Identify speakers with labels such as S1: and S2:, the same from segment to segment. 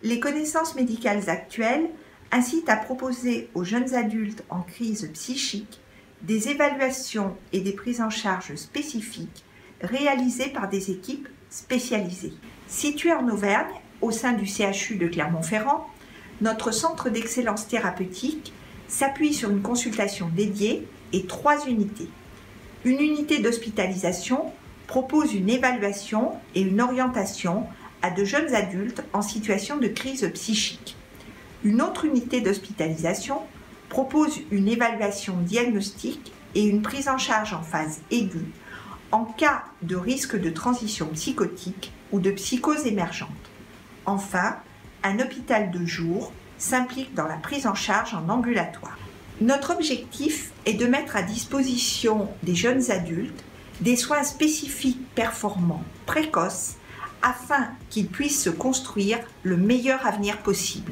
S1: Les connaissances médicales actuelles incitent à proposer aux jeunes adultes en crise psychique des évaluations et des prises en charge spécifiques réalisées par des équipes spécialisées. Situé en Auvergne, au sein du CHU de Clermont-Ferrand, notre centre d'excellence thérapeutique s'appuie sur une consultation dédiée et 3 unités. Une unité d'hospitalisation propose une évaluation et une orientation à de jeunes adultes en situation de crise psychique. Une autre unité d'hospitalisation propose une évaluation diagnostique et une prise en charge en phase aiguë en cas de risque de transition psychotique ou de psychose émergente. Enfin, un hôpital de jour s'implique dans la prise en charge en ambulatoire. Notre objectif est de mettre à disposition des jeunes adultes des soins spécifiques performants, précoces, afin qu'ils puissent se construire le meilleur avenir possible.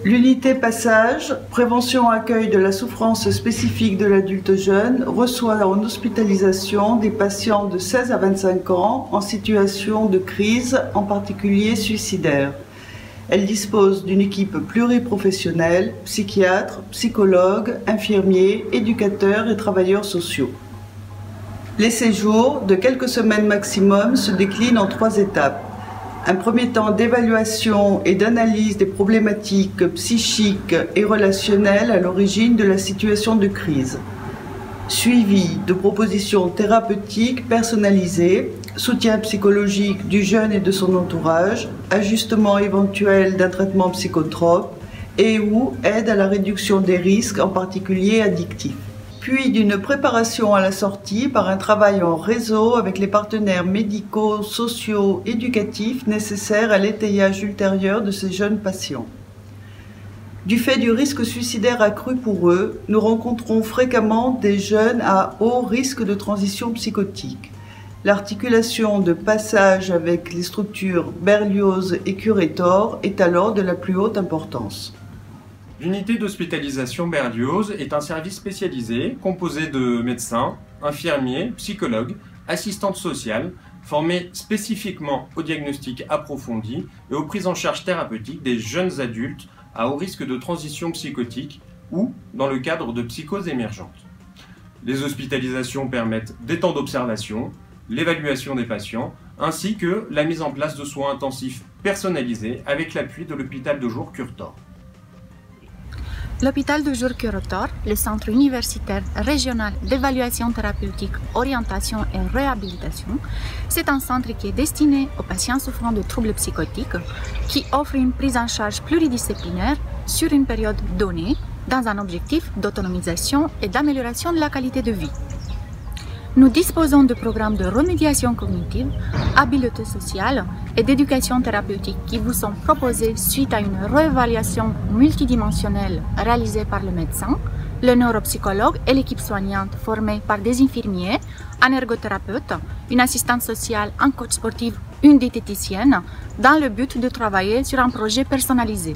S2: L'unité Passage, prévention accueil de la souffrance spécifique de l'adulte jeune, reçoit en hospitalisation des patients de 16 à 25 ans en situation de crise, en particulier suicidaire. Elle dispose d'une équipe pluriprofessionnelle, psychiatres, psychologues, infirmiers, éducateurs et travailleurs sociaux. Les séjours, de quelques semaines maximum, se déclinent en 3 étapes. Un premier temps d'évaluation et d'analyse des problématiques psychiques et relationnelles à l'origine de la situation de crise. Suivi de propositions thérapeutiques personnalisées, soutien psychologique du jeune et de son entourage, ajustement éventuel d'un traitement psychotrope et ou aide à la réduction des risques, en particulier addictifs. Puis d'une préparation à la sortie par un travail en réseau avec les partenaires médicaux, sociaux, éducatifs nécessaires à l'étayage ultérieur de ces jeunes patients. Du fait du risque suicidaire accru pour eux, nous rencontrons fréquemment des jeunes à haut risque de transition psychotique. L'articulation de passage avec les structures Berlioz et Curetor est alors de la plus haute importance.
S3: L'unité d'hospitalisation Berlioz est un service spécialisé composé de médecins, infirmiers, psychologues, assistantes sociales, formés spécifiquement au diagnostic approfondi et aux prises en charge thérapeutiques des jeunes adultes à haut risque de transition psychotique ou dans le cadre de psychoses émergentes. Les hospitalisations permettent des temps d'observation, l'évaluation des patients, ainsi que la mise en place de soins intensifs personnalisés avec l'appui de l'hôpital de jour Curetor.
S4: L'hôpital de jour Curetor, le centre universitaire régional d'évaluation thérapeutique, orientation et réhabilitation, c'est un centre qui est destiné aux patients souffrant de troubles psychotiques, qui offre une prise en charge pluridisciplinaire sur une période donnée, dans un objectif d'autonomisation et d'amélioration de la qualité de vie. Nous disposons de programmes de remédiation cognitive, habileté sociale et d'éducation thérapeutique qui vous sont proposés suite à une réévaluation multidimensionnelle réalisée par le médecin, le neuropsychologue et l'équipe soignante formée par des infirmiers, un ergothérapeute, une assistante sociale, un coach sportif, une diététicienne, dans le but de travailler sur un projet personnalisé.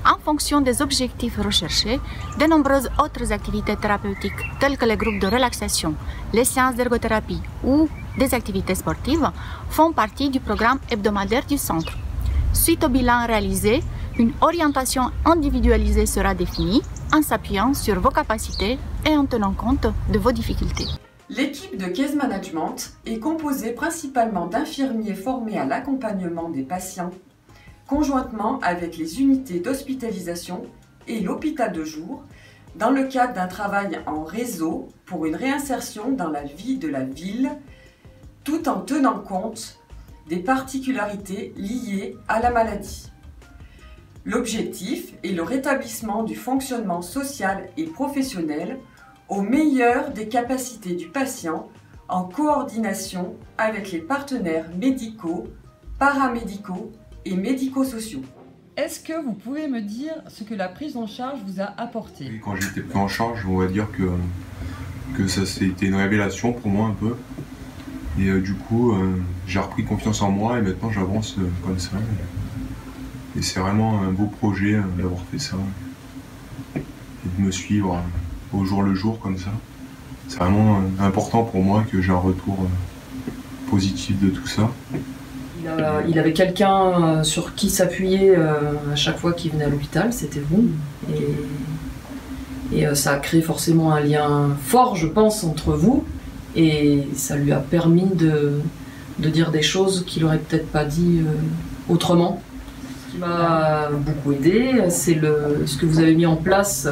S4: En fonction des objectifs recherchés, de nombreuses autres activités thérapeutiques telles que les groupes de relaxation, les séances d'ergothérapie ou des activités sportives font partie du programme hebdomadaire du centre. Suite au bilan réalisé, une orientation individualisée sera définie en s'appuyant sur vos capacités et en tenant compte de vos difficultés.
S5: L'équipe de case management est composée principalement d'infirmiers formés à l'accompagnement des patients, conjointement avec les unités d'hospitalisation et l'hôpital de jour, dans le cadre d'un travail en réseau pour une réinsertion dans la vie de la ville, tout en tenant compte des particularités liées à la maladie. L'objectif est le rétablissement du fonctionnement social et professionnel au meilleur des capacités du patient en coordination avec les partenaires médicaux, paramédicaux et médico-sociaux.
S6: Est-ce que vous pouvez me dire ce que la prise en charge vous a apporté?
S7: Quand j'ai été pris en charge, on va dire que ça c'était une révélation pour moi un peu. Et du coup, j'ai repris confiance en moi et maintenant j'avance comme ça. Et c'est vraiment un beau projet d'avoir fait ça. Et de me suivre au jour le jour comme ça. C'est vraiment important pour moi que j'ai un retour positif de tout ça.
S5: Il avait quelqu'un sur qui s'appuyer à chaque fois qu'il venait à l'hôpital, c'était vous. Et ça a créé forcément un lien fort, je pense, entre vous. Et ça lui a permis de dire des choses qu'il n'aurait peut-être pas dit autrement. Ce qui m'a beaucoup aidé, c'est ce que vous avez mis en place,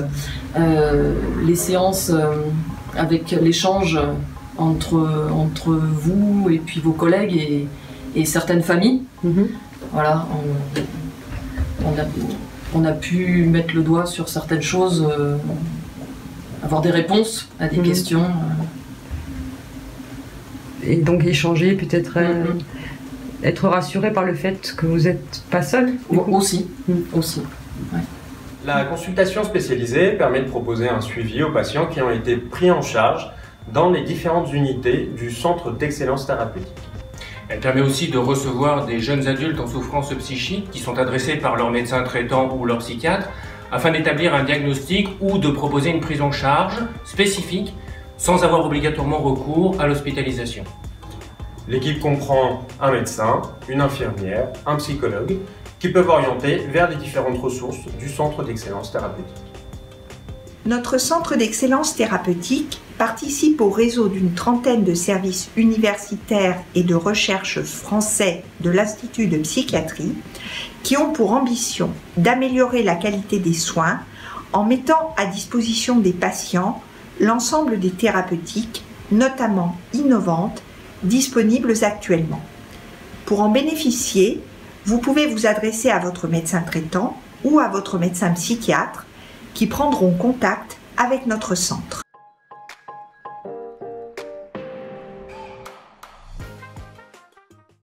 S5: les séances avec l'échange entre vous et puis vos collègues et certaines familles. Voilà, on a pu mettre le doigt sur certaines choses, avoir des réponses à des questions.
S8: Et donc échanger, peut-être être rassuré par le fait que vous n'êtes pas seul.
S5: Aussi. Ouais.
S3: La consultation spécialisée permet de proposer un suivi aux patients qui ont été pris en charge dans les différentes unités du centre d'excellence thérapeutique.
S9: Elle permet aussi de recevoir des jeunes adultes en souffrance psychique qui sont adressés par leur médecin traitant ou leur psychiatre afin d'établir un diagnostic ou de proposer une prise en charge spécifique sans avoir obligatoirement recours à l'hospitalisation.
S3: L'équipe comprend un médecin, une infirmière, un psychologue qui peuvent orienter vers les différentes ressources du centre d'excellence thérapeutique.
S1: Notre centre d'excellence thérapeutique participe au réseau d'une trentaine de services universitaires et de recherche français de l'Institut de psychiatrie qui ont pour ambition d'améliorer la qualité des soins en mettant à disposition des patients l'ensemble des thérapeutiques, notamment innovantes, disponibles actuellement. Pour en bénéficier, vous pouvez vous adresser à votre médecin traitant ou à votre médecin psychiatre qui prendront contact avec notre centre.